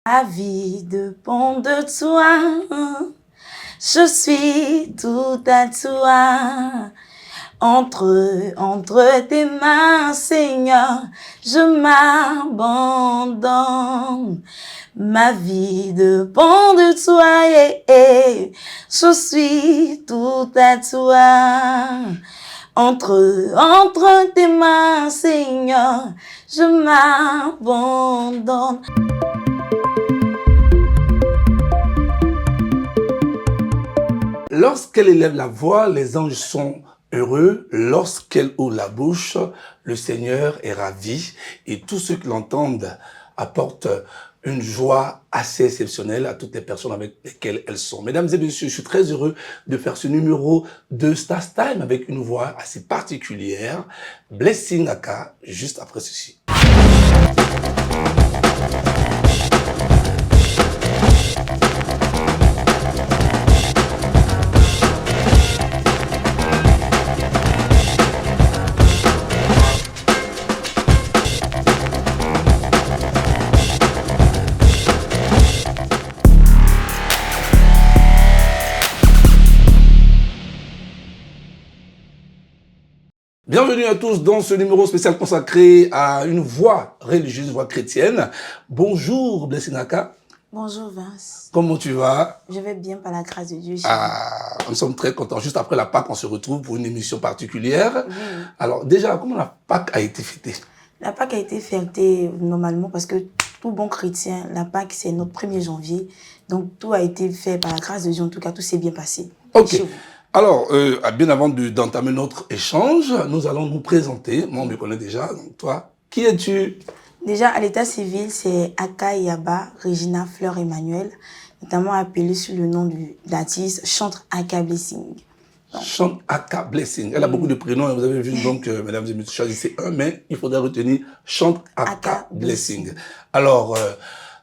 Ma vie dépend de toi, je suis tout à toi. Entre tes mains, Seigneur, je m'abandonne. Ma vie dépend de toi, je suis tout à toi. Entre tes mains, Seigneur, je m'abandonne. Lorsqu'elle élève la voix, les anges sont heureux. Lorsqu'elle ouvre la bouche, le Seigneur est ravi. Et tous ceux qui l'entendent apportent une joie assez exceptionnelle à toutes les personnes avec lesquelles elles sont. Mesdames et messieurs, je suis très heureux de faire ce numéro de Stars Time avec une voix assez particulière. Blessing Aka, juste après ceci. Bienvenue à tous dans ce numéro spécial consacré à une voix religieuse, une voix chrétienne. Bonjour Blessing Aka. Bonjour Vince. Comment tu vas? Je vais bien par la grâce de Dieu. Nous sommes très contents. Juste après la Pâque, on se retrouve pour une émission particulière. Oui. Alors déjà, comment la Pâque a été fêtée? La Pâque a été fêtée normalement parce que tout bon chrétien, la Pâque c'est notre 1er janvier. Donc tout a été fait par la grâce de Dieu. En tout cas, tout s'est bien passé. Ok. Alors, bien avant d'entamer notre échange, nous allons nous présenter. Moi, on me connaît déjà. Donc toi, qui es-tu? Déjà, à l'état civil, c'est Aka Yaba Regina Fleur Emmanuel, notamment appelée sous le nom d'artiste Chante Aka Blessing. Chante Aka Blessing. Elle a beaucoup de prénoms. Vous avez vu, donc, mesdames et messieurs, choisissez un, mais il faudra retenir Chante Aka Blessing. Alors,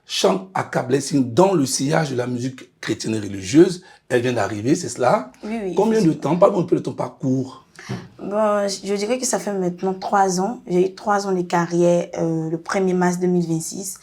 Chante Aka Blessing dans le sillage de la musique chrétienne et religieuse. Elle vient d'arriver, c'est cela? Oui. Combien de temps? Parle-moi un peu de ton parcours. Bon, je dirais que ça fait maintenant 3 ans. J'ai eu 3 ans de carrière le 1er mars 2026.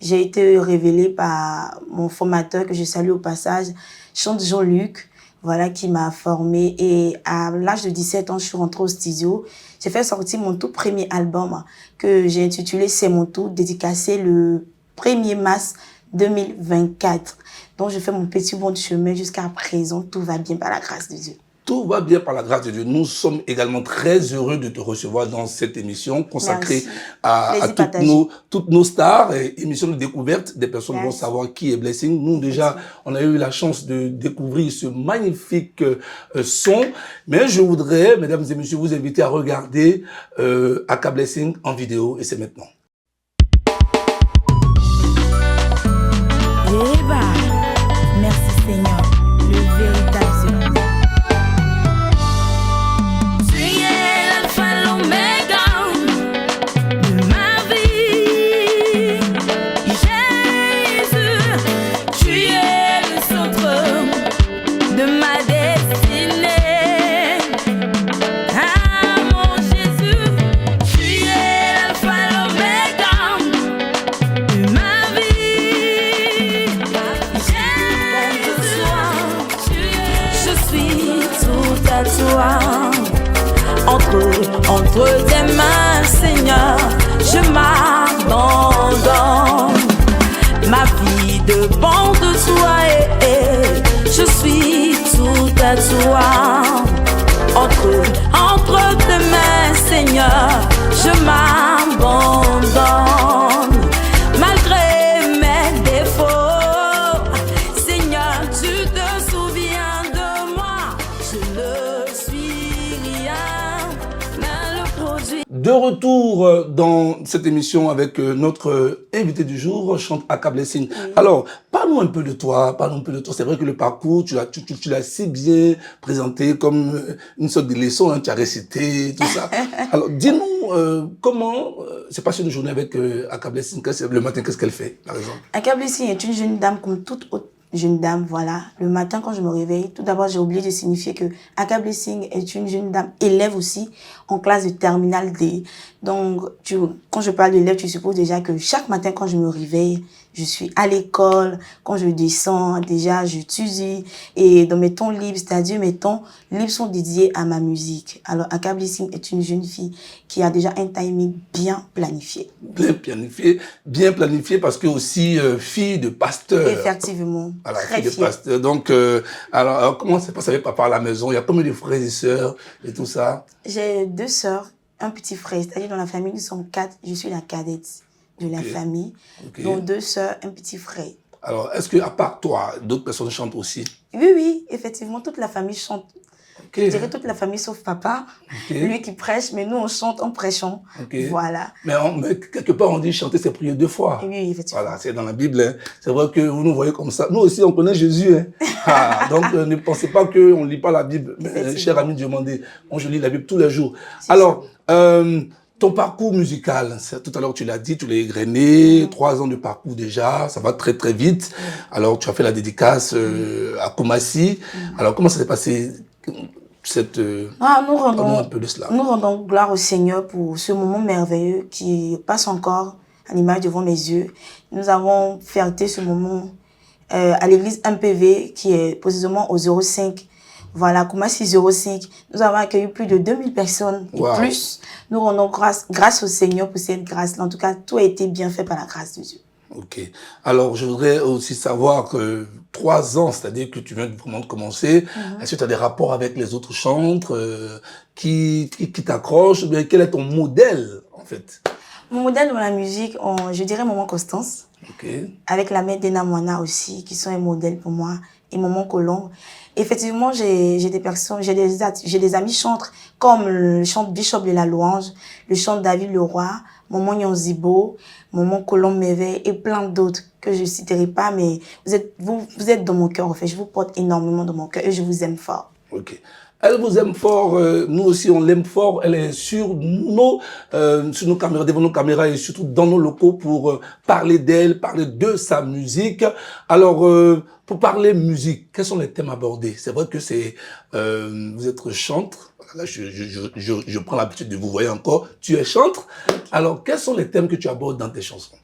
J'ai été révélée par mon formateur, que je salue au passage, Chante Jean-Luc, voilà, qui m'a formée. Et à l'âge de 17 ans, je suis rentrée au studio. J'ai fait sortir mon tout premier album que j'ai intitulé C'est mon tour, dédicacé le 1er mars 2024. Donc, je fais mon petit bout de chemin jusqu'à présent. Tout va bien par la grâce de Dieu. Tout va bien par la grâce de Dieu. Nous sommes également très heureux de te recevoir dans cette émission consacrée à toutes nos stars, et émission de découverte. Des personnes vont savoir qui est Blessing. Nous, déjà, on a eu la chance de découvrir ce magnifique son. Mais je voudrais, mesdames et messieurs, vous inviter à regarder Aka Blessing en vidéo. Et c'est maintenant. Merci Seigneur, le véritable Dieu. Tu es l'alpha, l'oméga de ma vie. Jésus, tu es le centre de ma destinée. Ah mon Jésus, tu es l'alpha, l'oméga de ma vie. Toi. Entre tes mains, Seigneur, je m'abandonne. Ma vie dépend de toi et je suis tout à toi. Entre tes mains, Seigneur, je m'abandonne. Malgré mes défauts, Seigneur, tu te souviens de moi. Je ne De retour dans cette émission avec notre invité du jour, Chante Aka Blessing. Oui. Alors, parle-nous un peu de toi, C'est vrai que le parcours, tu l'as si bien présenté comme une sorte de leçon, hein, tu as récité, tout ça. Alors, dis-nous comment se passe une journée avec Aka Blessing. Le matin, qu'est-ce qu'elle fait, par exemple? Aka Blessing est une jeune dame comme toute autre jeune dame, voilà. Le matin, quand je me réveille, tout d'abord, j'ai oublié de signifier que Aka Blessing est une jeune dame élève aussi en classe de terminale D. Donc, quand je parle d'élève, tu supposes déjà que chaque matin, quand je me réveille, je suis à l'école, quand je descends, déjà, j'étudie. Et dans mes temps libres, c'est-à-dire mes temps libres sont dédiés à ma musique. Alors, Aka Blessing est une jeune fille qui a déjà un timing bien planifié. Bien planifié parce que aussi fille de pasteur. Effectivement, voilà, très fille de pasteur. Donc, alors, comment ça se passe avec papa à la maison? Il y a combien de frères et sœurs et tout ça? J'ai 2 sœurs, un petit frère. C'est-à-dire dans la famille, nous sommes 4. Je suis la cadette de la famille. Donc 2 sœurs, un petit frère. Alors, est-ce qu'à part toi, d'autres personnes chantent aussi? Oui, oui, effectivement, toute la famille chante. Je dirais toute la famille sauf papa, lui qui prêche, mais nous on chante en prêchant. Voilà. Mais quelque part on dit chanter c'est prier 2 fois. Oui, effectivement. Voilà, c'est dans la Bible. Hein. C'est vrai que vous nous voyez comme ça. Nous aussi on connaît Jésus. Hein. Donc ne pensez pas qu'on ne lit pas la Bible. Cher ami Dieu demandé, moi je lis la Bible tous les jours. Alors, ton parcours musical, tout à l'heure tu l'as dit, tu l'as égrené, 3 ans de parcours déjà, ça va très très vite. Alors tu as fait la dédicace à Koumassi. Alors comment ça s'est passé nous rendons gloire au Seigneur pour ce moment merveilleux qui passe encore à l'image devant mes yeux. Nous avons fêté ce moment à l'église MPV qui est précisément au 05. Voilà, Koumassi 05. Nous avons accueilli plus de 2000 personnes et plus. Nous rendons grâce au Seigneur pour cette grâce. En tout cas, tout a été bien fait par la grâce de Dieu. Ok. Alors, je voudrais aussi savoir que 3 ans, c'est-à-dire que tu viens vraiment de commencer, est-ce que tu as des rapports avec les autres chantres qui t'accrochent? Ou bien quel est ton modèle, en fait? Mon modèle dans la musique, je dirais Maman Constance. Avec la mère Dena Moana aussi, qui sont un modèle pour moi. Et Maman Colombe. Effectivement, j'ai des personnes, j'ai des amis chantres, comme le chant Bishop de la Louange, le chant David Leroy, Maman Nyanzibo, Maman Colombe Méveille et plein d'autres que je ne citerai pas, mais vous êtes dans mon cœur, en fait. Je vous porte énormément dans mon cœur et je vous aime fort. Ok. Elle vous aime fort, nous aussi on l'aime fort, elle est sur nos caméras, devant nos caméras et surtout dans nos locaux pour parler d'elle, parler de sa musique. Alors, pour parler musique, quels sont les thèmes abordés? C'est vrai que vous êtes chantre, là je prends l'habitude de vous voir encore, tu es chantre. Alors, quels sont les thèmes que tu abordes dans tes chansons?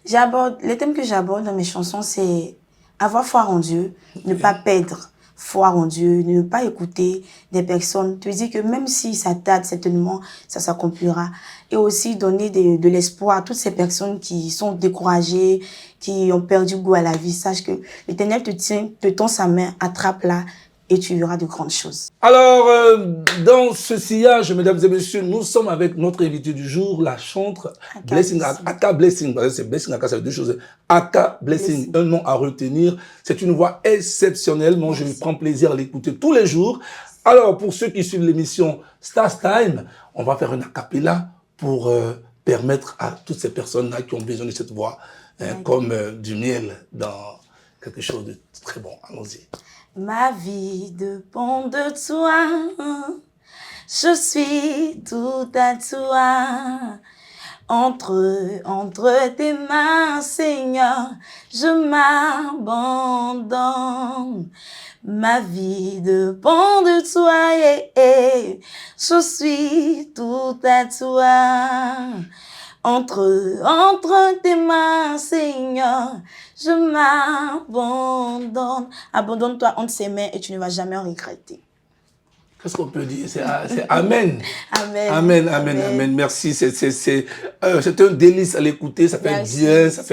Les thèmes que j'aborde dans mes chansons, c'est avoir foi en Dieu, ne pas perdre foi en Dieu, ne pas écouter des personnes, te dire que même si ça tarde, certainement, ça s'accomplira. Et aussi donner de l'espoir à toutes ces personnes qui sont découragées, qui ont perdu goût à la vie. Sache que l'Éternel te tend sa main, attrape-la et tu verras de grandes choses. Alors, dans ce sillage, mesdames et messieurs, nous sommes avec notre invité du jour, la chantre Aka Blessing. C'est Blessing, Aka, ça veut dire 2 choses. Aka Blessing, un nom à retenir. C'est une voix exceptionnelle. Moi, je prends plaisir à l'écouter tous les jours. Alors, pour ceux qui suivent l'émission Stars Time, on va faire une acapella pour permettre à toutes ces personnes-là qui ont besoin de cette voix, comme du miel dans quelque chose de très bon. Allons-y. Ma vie dépend de toi, je suis tout à toi. Entre tes mains, Seigneur, je m'abandonne. Ma vie dépend de toi, je suis tout à toi. Entre tes mains, Seigneur, je m'abandonne. Abandonne-toi entre ses mains et tu ne vas jamais en regretter. Qu'est-ce qu'on peut dire? C'est Amen. Amen. Amen, amen, amen. Merci. C'est un délice à l'écouter. Ça fait bien, ça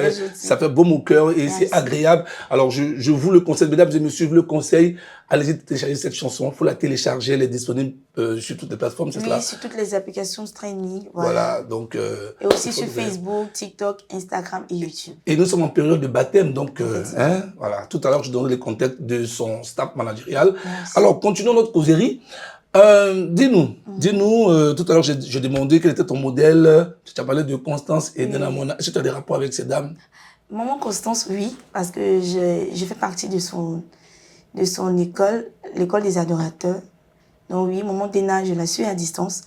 fait baume au cœur et c'est agréable. Alors, je vous le conseille, mesdames et messieurs, je vous le conseille. Allez-y télécharger cette chanson. Il faut la télécharger. Elle est disponible sur toutes les plateformes, c'est cela? Oui, sur toutes les applications streaming. Voilà. Donc, et aussi sur Facebook, TikTok, Instagram et YouTube. Et nous sommes en période de baptême. Donc, voilà. Tout à l'heure, je donnerai les contacts de son staff managérial. Merci. Alors, continuons notre causerie. Dis-nous, tout à l'heure, j'ai demandé quel était ton modèle. Tu as parlé de Constance et de Namona. Est-ce que tu as des rapports avec ces dames? Maman Constance, oui, parce que je fais partie de son école, l'école des adorateurs. Donc oui, Maman Dena, je la suis à distance.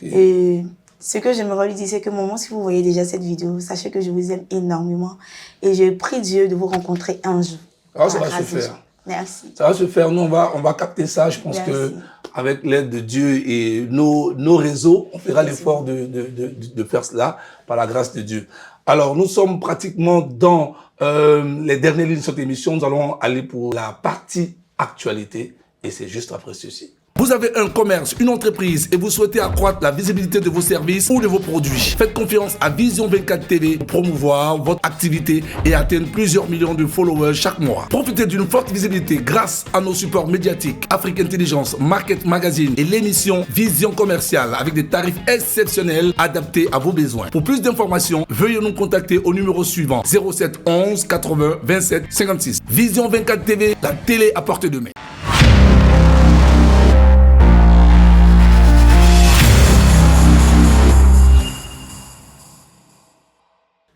Et ce que j'aimerais lui dire, c'est que Maman, si vous voyez déjà cette vidéo, sachez que je vous aime énormément. Et je prie Dieu de vous rencontrer un jour. Alors, ça va se faire. Merci. Ça va se faire. Nous, on va capter ça. Je pense que avec l'aide de Dieu et nos réseaux, on fera l'effort de faire cela par la grâce de Dieu. Alors, nous sommes pratiquement dans les dernières lignes de cette émission. Nous allons aller pour la partie actualité et c'est juste après ceci. Vous avez un commerce, une entreprise et vous souhaitez accroître la visibilité de vos services ou de vos produits. Faites confiance à Vision 24 TV pour promouvoir votre activité et atteindre plusieurs millions de followers chaque mois. Profitez d'une forte visibilité grâce à nos supports médiatiques, Afrique Intelligence, Market Magazine et l'émission Vision Commerciale avec des tarifs exceptionnels adaptés à vos besoins. Pour plus d'informations, veuillez nous contacter au numéro suivant 07 11 80 27 56. Vision 24 TV, la télé à portée de main.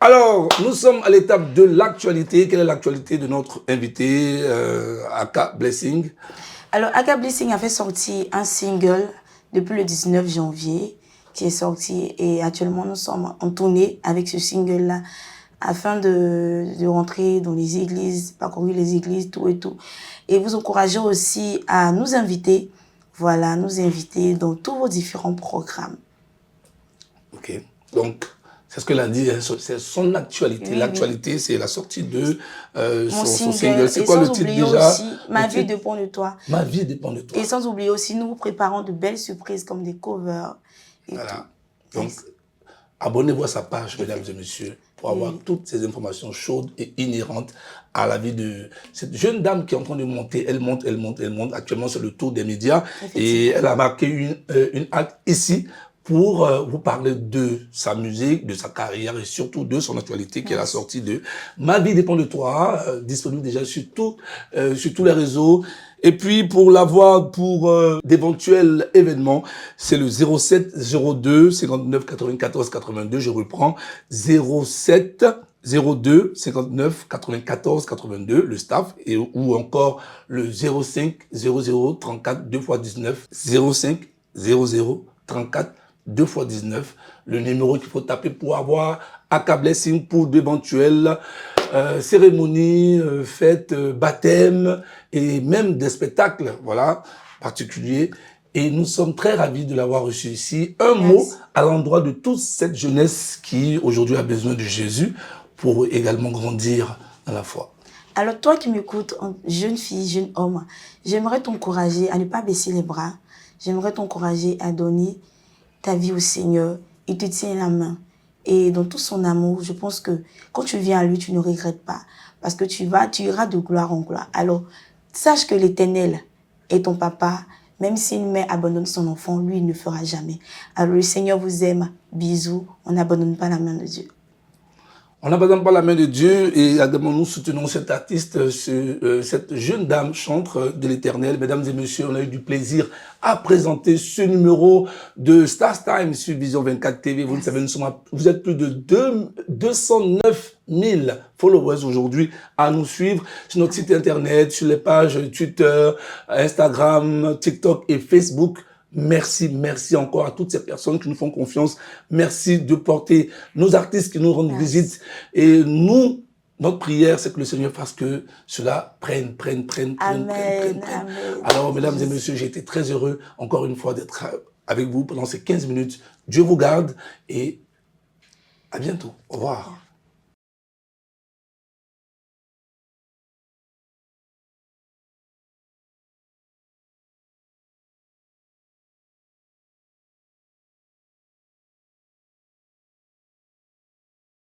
Alors, nous sommes à l'étape de l'actualité. Quelle est l'actualité de notre invité, Aka Blessing? Alors, Aka Blessing a fait sortir un single depuis le 19 janvier qui est sorti et actuellement nous sommes en tournée avec ce single-là afin de rentrer dans les églises, parcourir les églises, tout et tout. Et vous encourager aussi à nous inviter, voilà, nous inviter dans tous vos différents programmes. Ok, donc... C'est ce qu'elle a dit, c'est son actualité. Oui, l'actualité, oui. C'est la sortie de son single. C'est quoi le titre déjà? Aussi, Ma vie dépend de toi. Ma vie dépend de toi. Et sans oublier aussi, nous vous préparons de belles surprises comme des covers. Et voilà. Tout. Donc, abonnez-vous à sa page, mesdames et messieurs, pour avoir toutes ces informations chaudes et inhérentes à la vie de cette jeune dame qui est en train de monter. Elle monte, elle monte, elle monte. Actuellement, c'est le tour des médias. Et elle a marqué une acte ici pour vous parler de sa musique, de sa carrière et surtout de son actualité qui est la sortie de Ma vie dépend de toi, disponible déjà sur tous les réseaux. Et puis pour l'avoir pour d'éventuels événements, c'est le 07 02 59 94 82. Je reprends 07 02 59 94 82, le staff, et ou encore le 05 00 34 2 x 19 05 00 34 2 x 19, le numéro qu'il faut taper pour avoir Aka Blessing pour d'éventuelles cérémonies, fêtes, baptêmes et même des spectacles, voilà, particuliers. Et nous sommes très ravis de l'avoir reçu ici. Un mot à l'endroit de toute cette jeunesse qui aujourd'hui a besoin de Jésus pour également grandir dans la foi. Alors toi qui m'écoutes, jeune fille, jeune homme, j'aimerais t'encourager à ne pas baisser les bras. J'aimerais t'encourager à donner ta vie au Seigneur, il te tient la main. Et dans tout son amour, je pense que quand tu viens à lui, tu ne regrettes pas. Parce que tu iras de gloire en gloire. Alors, sache que l'Éternel est ton papa. Même si une mère abandonne son enfant, lui, il ne fera jamais. Alors, le Seigneur vous aime. Bisous. On n'abandonne pas la main de Dieu. On n'abandonne pas la main de Dieu et également nous soutenons cet artiste, cette jeune dame chantre de l'Éternel. Mesdames et messieurs, on a eu du plaisir à présenter ce numéro de Stars Time sur Vision 24 TV. Vous le savez, vous êtes plus de 209 000 followers aujourd'hui à nous suivre sur notre site internet, sur les pages Twitter, Instagram, TikTok et Facebook. Merci, merci encore à toutes ces personnes qui nous font confiance. Merci de porter nos artistes qui nous rendent visite. Et nous, notre prière, c'est que le Seigneur fasse que cela prenne. Amen. Alors, mesdames et messieurs, j'ai été très heureux, encore une fois, d'être avec vous pendant ces 15 minutes. Dieu vous garde et à bientôt. Au revoir.